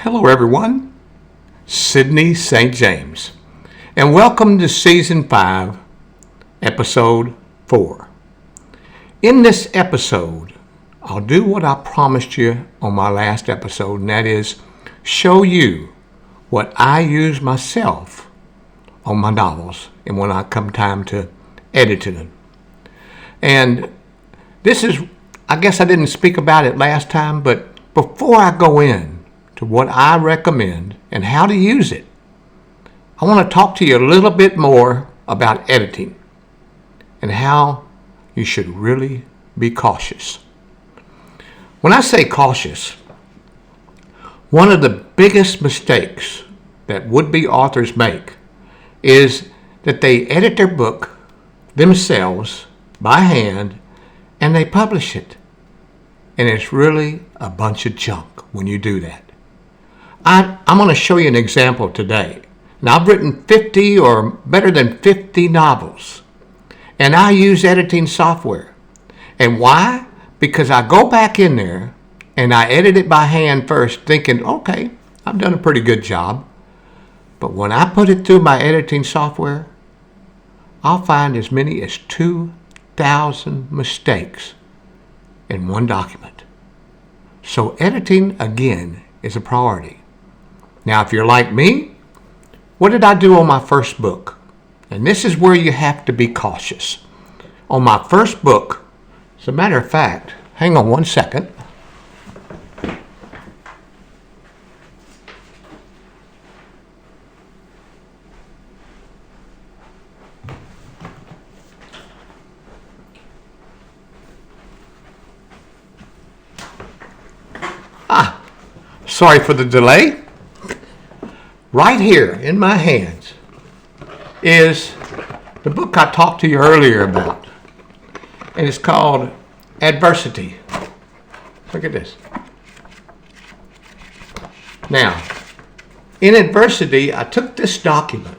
Hello everyone, Sidney St. James, and welcome to Season 5, Episode 4. In this episode, I'll do what I promised you on my last episode, and that is show you what I use myself on my novels and when I come time to editing them. And this is, I guess I didn't speak about it last time, but before I go in to what I recommend and how to use it, I want to talk to you a little bit more about editing and how you should really be cautious. When I say cautious, one of the biggest mistakes that would-be authors make is that they edit their book themselves by hand and they publish it. And it's really a bunch of junk when you do that. I'm going to show you an example today. Now, I've written 50 or better than 50 novels, and I use editing software. And why? Because I go back in there and I edit it by hand first, thinking, okay, I've done a pretty good job. But when I put it through my editing software, I'll find as many as 2,000 mistakes in one document. So editing, again, is a priority. Now, if you're like me, what did I do on my first book? And this is where you have to be cautious. On my first book, as a matter of fact, hang on one second. Sorry for the delay. Right here in my hands is the book I talked to you earlier about. And it's called Adversity. Look at this. Now, in Adversity, I took this document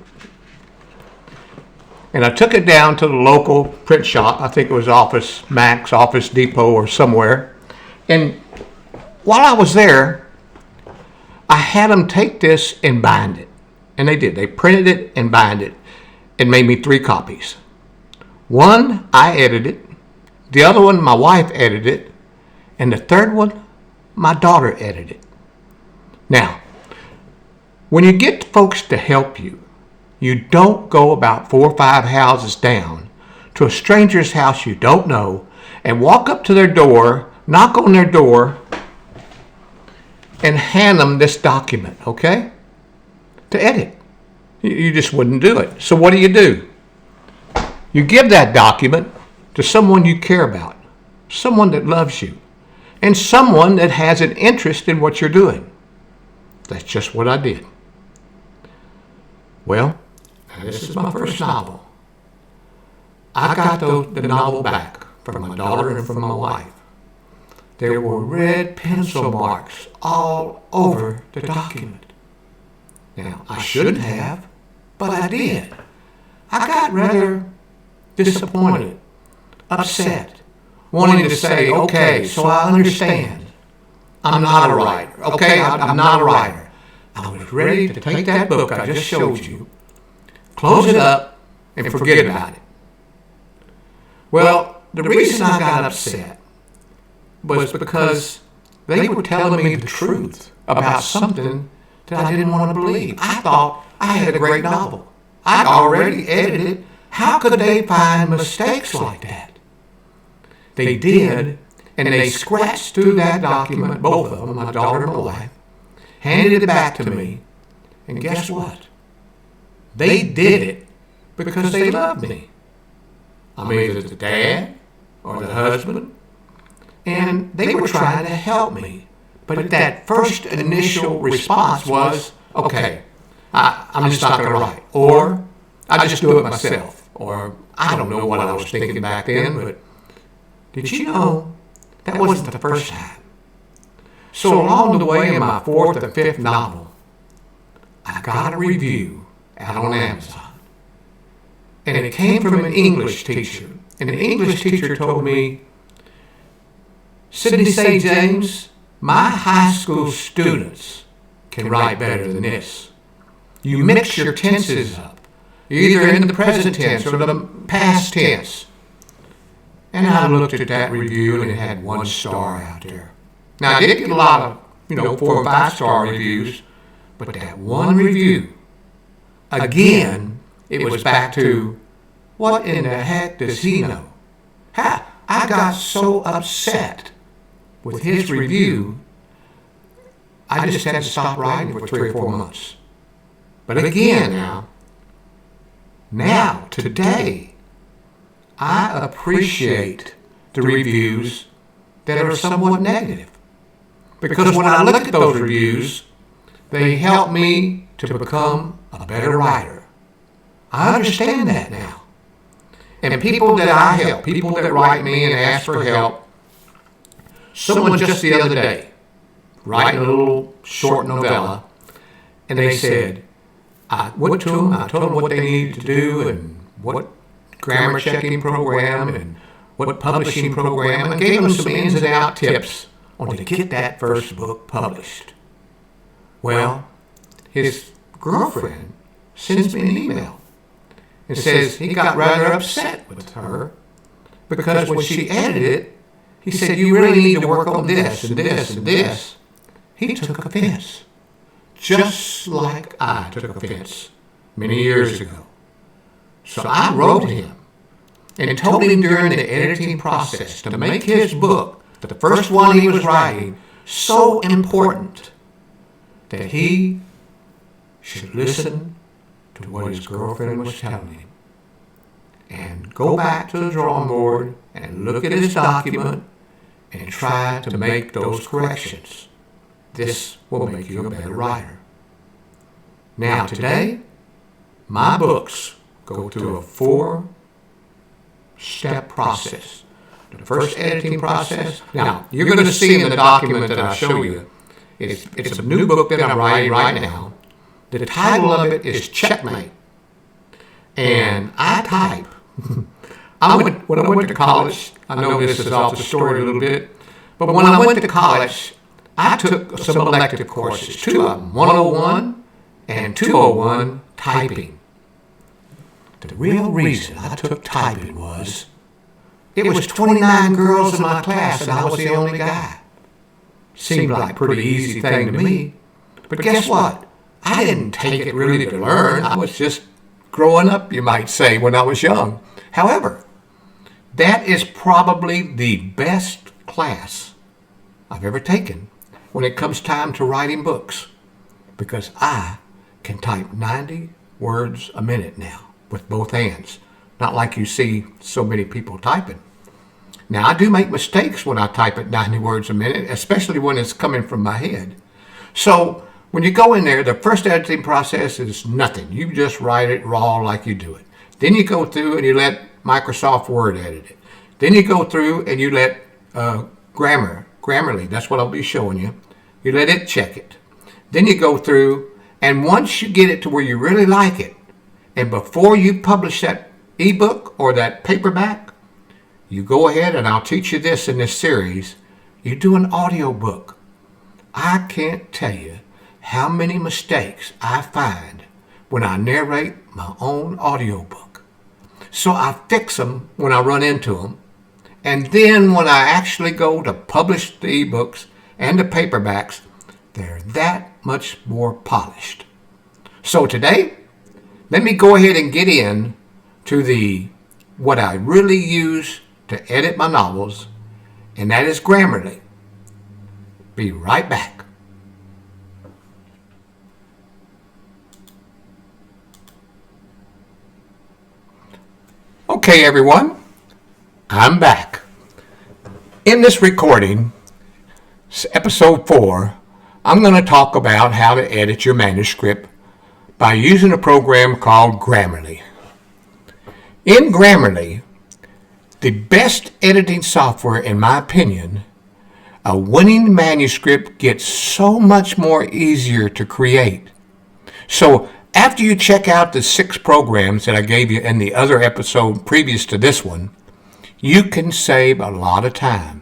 and I took it down to the local print shop. I think it was Office Max, Office Depot, or somewhere. And while I was there, I had them take this and bind it. And they did. They printed it and bind it and made me 3 copies. One, I edited. The other one, my wife edited. And the third one, my daughter edited. Now, when you get folks to help you, you don't go about 4 or 5 houses down to a stranger's house you don't know and walk up to their door, knock on their door, and hand them this document, okay, to edit. You just wouldn't do it. So what do? You give that document to someone you care about, someone that loves you, and someone that has an interest in what you're doing. That's just what I did. Well, this is my first novel. I got the novel back from my daughter and from my wife. There were red pencil marks all over the document. Now, I shouldn't have, but I did. I got rather disappointed, upset, wanting to say, okay, so I understand. I'm not a writer. Okay, I'm not a writer. I was ready to take that book I just showed you, close it up, and forget about it. Well, the reason I got upset was because they were telling me the truth about something that I didn't want to believe. I thought I had a great novel. I'd already edited it. How could they find mistakes like that? They did, and they scratched through that document, both of them, my daughter and my wife, handed it back to me, and guess what? They did it because they loved me. I'm either the dad or the husband, and they were trying to help me. But that first initial response was, okay, I'm just not going to write. Or I just do it myself. Or I don't know what I was thinking back then, but did you know that wasn't the first time? So along the way in my 4th or 5th novel, I got a review out on Amazon. And it came from an English teacher. And the English teacher told me, Sidney St. James, my high school students can write better than this. You mix your tenses up, either in the present tense or the past tense. And I looked at that review and it had 1 star out there. Now, I did get a lot of, 4 or 5 star reviews, but that one review, again, it was back to, what in the heck does he know? I got so upset with his review, I just had to stop writing for 3 or 4 months. But again now, today, I appreciate the reviews that are somewhat negative. Because when I look at those reviews, they help me to become a better writer. I understand that now. And people that I help, people that write me and ask for help, someone just the other day, writing a little short novella, and they said, I went to them, I told them what they needed to do and what grammar checking program and what publishing program, and gave them some ins and out tips on to get that first book published. Well, his girlfriend sends me an email and says he got rather upset with her because when she edited it, he said, you really need to work on this and this and this. He took offense, just like I took offense many years ago. So I wrote him and told him during the editing process to make his book, the first one he was writing, so important that he should listen to what his girlfriend was telling him and go back to the drawing board and look at his document and try to make those corrections. This will make you a better writer. Now, today, my books go through a 4-step process. The first editing process. Now, you're going to see in the document that I show you, it's a new book that I'm writing right now. The title of it is Checkmate. And I type. When I went to college, I know this is off the story a little bit, but when I went to college, I took some elective courses, 2 of them, 101 and 201 typing. The real reason I took typing was it was 29 girls in my class and I was the only guy. Seemed like a pretty easy thing to me. But guess what? I didn't take it really to learn. I was just growing up, you might say, when I was young. However, that is probably the best class I've ever taken when it comes time to writing books, because I can type 90 words a minute now with both hands. Not like you see so many people typing. Now, I do make mistakes when I type at 90 words a minute, especially when it's coming from my head. So when you go in there, the first editing process is nothing. You just write it raw like you do it. Then you go through and you let Microsoft Word edit it. Then you go through and you let Grammarly, that's what I'll be showing you. You let it check it. Then you go through, and once you get it to where you really like it, and before you publish that ebook or that paperback, you go ahead, and I'll teach you this in this series, you do an audiobook. I can't tell you how many mistakes I find when I narrate my own audiobook. So I fix them when I run into them. And then when I actually go to publish the ebooks and the paperbacks, they're that much more polished. So today, let me go ahead and get in to what I really use to edit my novels, and that is Grammarly. Be right back. Okay, everyone, I'm back. In this recording, episode 4, I'm going to talk about how to edit your manuscript by using a program called Grammarly. In Grammarly, the best editing software, in my opinion, a winning manuscript gets so much more easier to create. So after you check out the 6 programs that I gave you in the other episode previous to this one, you can save a lot of time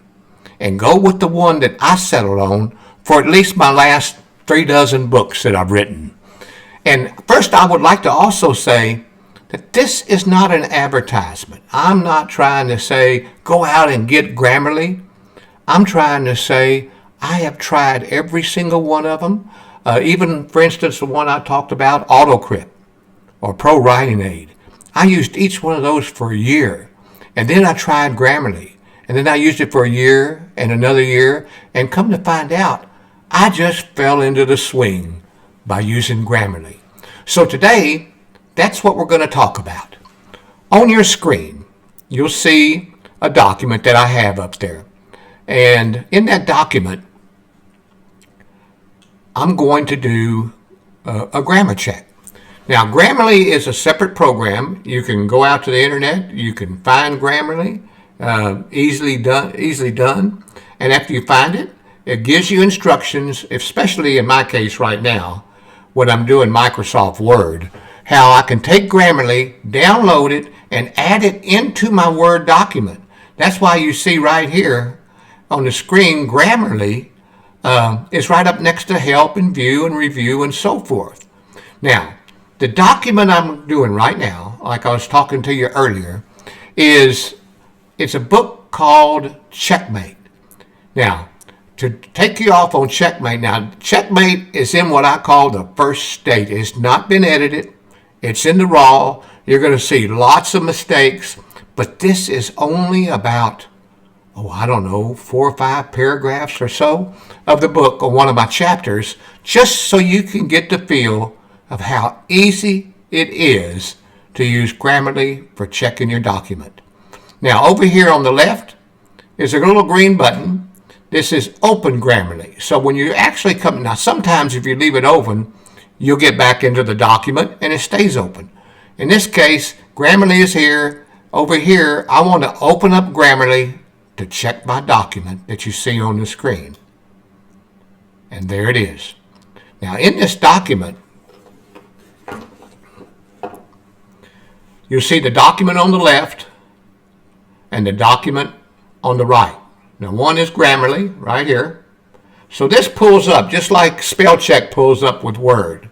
and go with the one that I settled on for at least my last 3 dozen books that I've written. And first, I would like to also say that this is not an advertisement. I'm not trying to say, go out and get Grammarly. I'm trying to say, I have tried every single one of them. Even, for instance, the one I talked about, AutoCrypt or Pro Writing Aid. I used each one of those for a year. And then I tried Grammarly. And then I used it for a year and another year. And come to find out, I just fell into the swing by using Grammarly. So today, that's what we're going to talk about. On your screen, you'll see a document that I have up there. And in that document, I'm going to do a grammar check. Now, Grammarly is a separate program. You can go out to the internet. You can find Grammarly, easily done. And after you find it, it gives you instructions, especially in my case right now, when I'm doing Microsoft Word, how I can take Grammarly, download it, and add it into my Word document. That's why you see right here on the screen, Grammarly is right up next to Help and View and Review and so forth. Now, the document I'm doing right now, like I was talking to you earlier, it's a book called Checkmate. Now, to take you off on Checkmate, now Checkmate is in what I call the first state. It's not been edited. It's in the raw. You're going to see lots of mistakes, but this is only about, 4 or 5 paragraphs or so of the book on one of my chapters, just so you can get the feel of how easy it is to use Grammarly for checking your document. Now, over here on the left is a little green button. This is Open Grammarly. So when you actually come, now sometimes if you leave it open, you'll get back into the document and it stays open. In this case, Grammarly is here. Over here, I want to open up Grammarly to check my document that you see on the screen. And there it is. Now in this document, you'll see the document on the left and the document on the right. Now one is Grammarly right here. So this pulls up just like spell check pulls up with Word.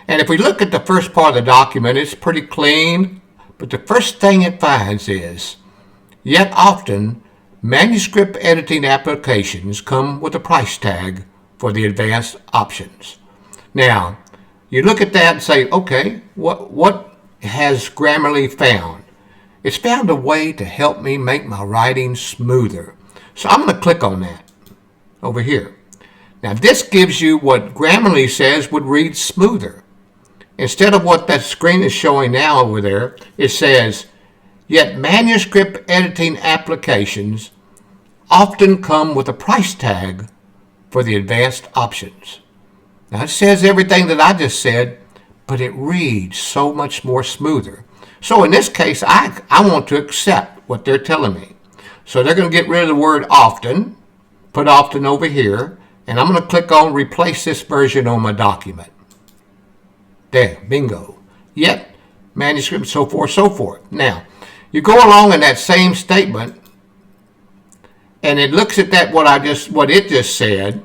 And if we look at the first part of the document, it's pretty clean. But the first thing it finds is, yet often, manuscript editing applications come with a price tag for the advanced options. Now, you look at that and say, okay, what has Grammarly found? It's found a way to help me make my writing smoother. So I'm going to click on that over here. Now this gives you what Grammarly says would read smoother. Instead of what that screen is showing now over there, it says, yet manuscript editing applications often come with a price tag for the advanced options. Now it says everything that I just said, but it reads so much more smoother. So in this case, I want to accept what they're telling me. So they're going to get rid of the word often, put often over here, and I'm going to click on replace this version on my document. There, bingo. Yet, manuscript, so forth, so forth. Now, you go along in that same statement, and it looks at that what it just said,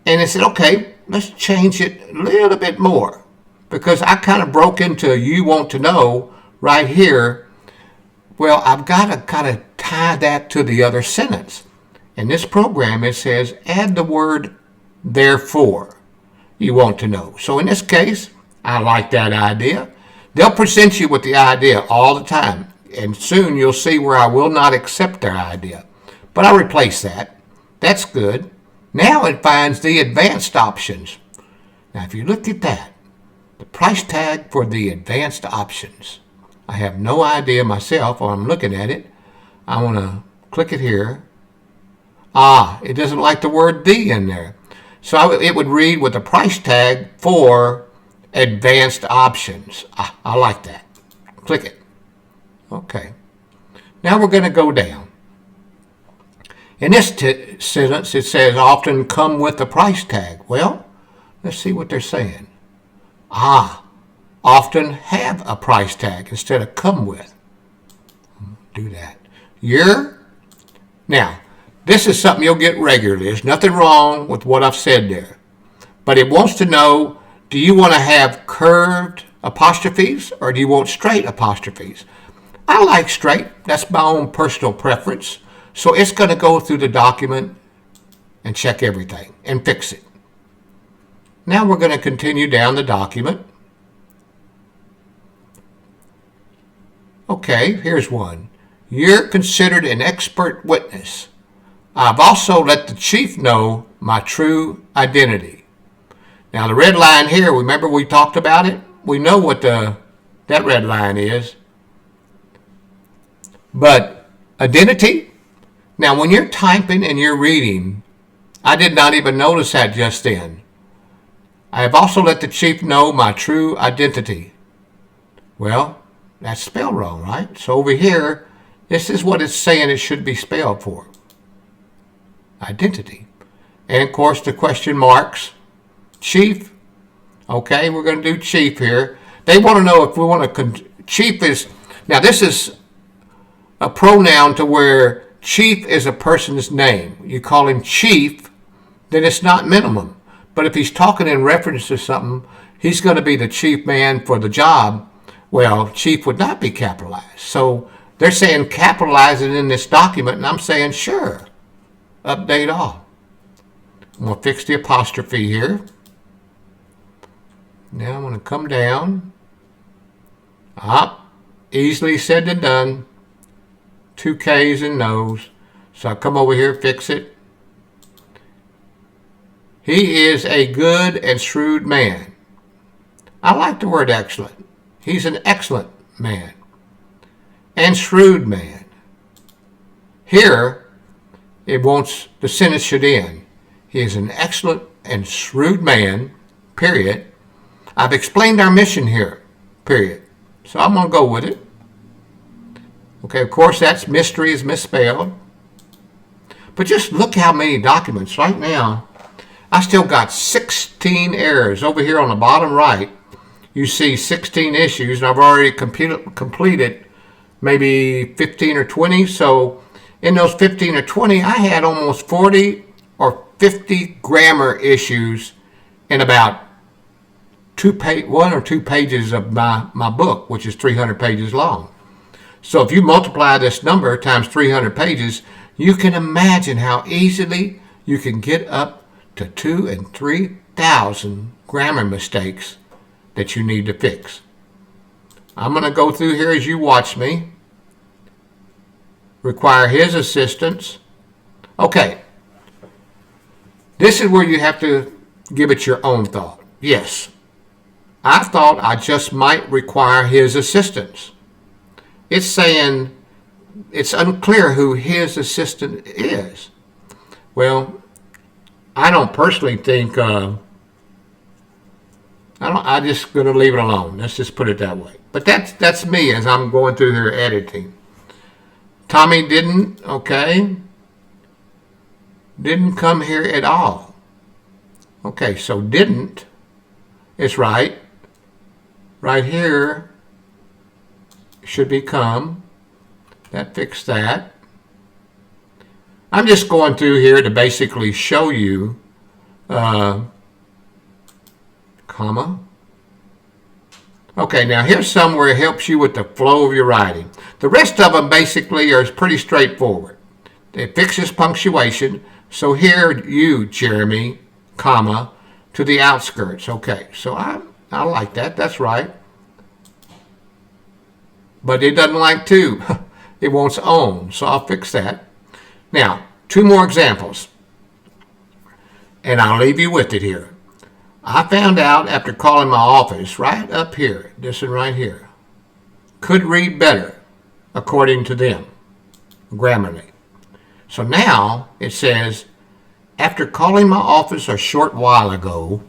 and it said, okay, let's change it a little bit more, because I kind of broke into you want to know right here. Well, I've got to kind of tie that to the other sentence. In this program, it says add the word therefore you want to know. So in this case, I like that idea. They'll present you with the idea all the time, and soon you'll see where I will not accept their idea. But I replace that. That's good. Now it finds the advanced options. Now if you look at that, the price tag for the advanced options, I have no idea myself while I'm looking at it. I want to click it here. It doesn't like the word the in there. So it would read with a price tag for advanced options. I like that. Click it. Okay. Now we're going to go down. In this sentence, it says often come with a price tag. Well, let's see what they're saying. Often have a price tag instead of come with. Do that. Now, this is something you'll get regularly. There's nothing wrong with what I've said there. But it wants to know, do you want to have curved apostrophes or do you want straight apostrophes? I like straight. That's my own personal preference. So it's going to go through the document and check everything and fix it. Now we're going to continue down the document. Okay, here's one. You're considered an expert witness. I've also let the chief know my true identity. Now the red line here, remember we talked about it? We know what that red line is. But identity, now when you're typing and you're reading, I did not even notice that just then. I have also let the chief know my true identity. Well, that's spelled wrong, right? So over here, this is what it's saying it should be spelled for. Identity. And of course the question marks, chief. Okay, we're going to do chief here. They want to know if we want to, chief is, now this is a pronoun to where chief is a person's name. You call him chief, then it's not minimum. But if he's talking in reference to something, he's going to be the chief man for the job. Well, chief would not be capitalized. So they're saying capitalize it in this document, and I'm saying sure. Update all. I'm going to fix the apostrophe here. Now I'm going to come down. Easily said and done. 2 K's and no's. So I come over here, fix it. He is a good and shrewd man. I like the word excellent. He's an excellent man and shrewd man. Here, it wants the sentence should end. He is an excellent and shrewd man, period. I've explained our mission here, period. So I'm going to go with it. Okay, of course, that's mystery is misspelled. But just look how many documents. Right now, I still got 16 errors. Over here on the bottom right, you see 16 issues, and I've already completed maybe 15 or 20. So in those 15 or 20, I had almost 40 or 50 grammar issues in about 1 or 2 pages of my book, which is 300 pages long. So if you multiply this number times 300 pages, you can imagine how easily you can get up to 2,000 and 3,000 grammar mistakes that you need to fix. I'm going to go through here as you watch me. Require his assistance. Okay. This is where you have to give it your own thought. Yes, I thought I just might require his assistance. It's saying it's unclear who his assistant is. Well, I don't personally think, I'm just going to leave it alone. Let's just put it that way. But that's me as I'm going through here editing. Tommy didn't come here at all. Okay, so didn't is right. Right here should be come. That fixed that. I'm just going through here to basically show you, comma. Okay, now here's somewhere it helps you with the flow of your writing. The rest of them basically are pretty straightforward. It fixes punctuation. So here you, Jeremy, comma, to the outskirts. Okay, so I like that. That's right. But it doesn't like to. It wants on. So I'll fix that. Now, 2 more examples. And I'll leave you with it here. I found out after calling my office right up here, this one right here, could read better according to them, grammarly. So now it says, after calling my office a short while ago,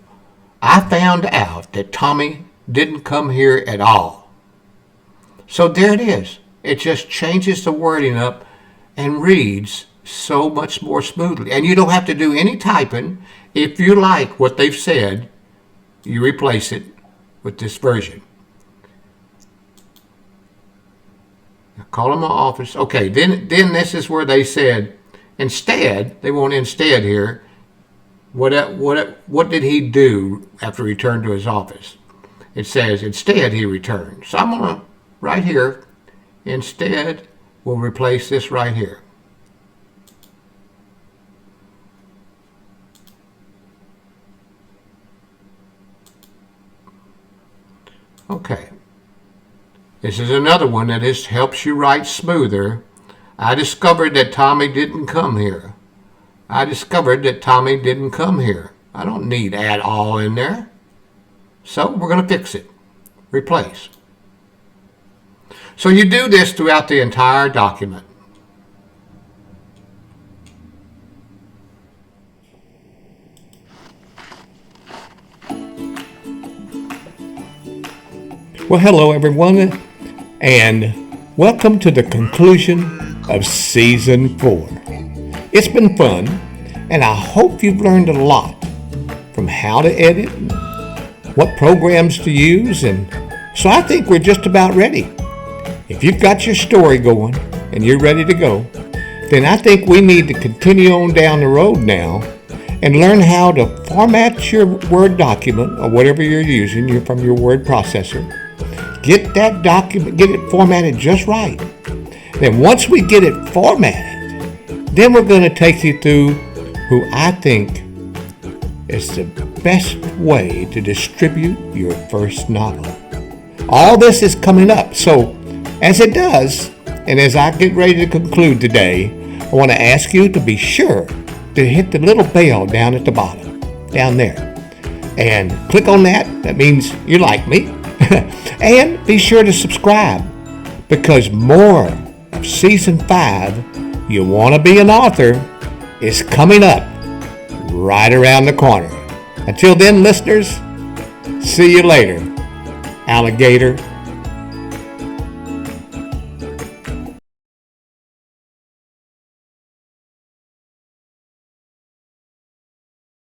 I found out that Tommy didn't come here at all. So there it is. It just changes the wording up and reads so much more smoothly. And you don't have to do any typing. If you like what they've said, you replace it with this version. Now call them my office. Okay, then this is where they said, instead, they want instead here, What did he do after he returned to his office? It says, instead he returned. So I'm going to, right here, instead, we'll replace this right here. Okay. This is another one that helps you write smoother. I discovered that Tommy didn't come here. I discovered that Tommy didn't come here. I don't need add all in there. So we're going to fix it. Replace. So you do this throughout the entire document. Well, hello everyone, and welcome to the conclusion of Season 4. It's been fun, and I hope you've learned a lot from how to edit, what programs to use, and so I think we're just about ready. If you've got your story going and you're ready to go, then I think we need to continue on down the road now and learn how to format your Word document or whatever you're using from your word processor. Get that document, get it formatted just right. Then once we get it formatted, then we're going to take you through who I think is the best way to distribute your first novel. All this is coming up, so as it does, and as I get ready to conclude today, I want to ask you to be sure to hit the little bell down at the bottom, down there, and click on that. That means you like me. And be sure to subscribe, because more of Season 5, You Want to Be an Author, is coming up right around the corner. Until then, listeners, see you later, alligator.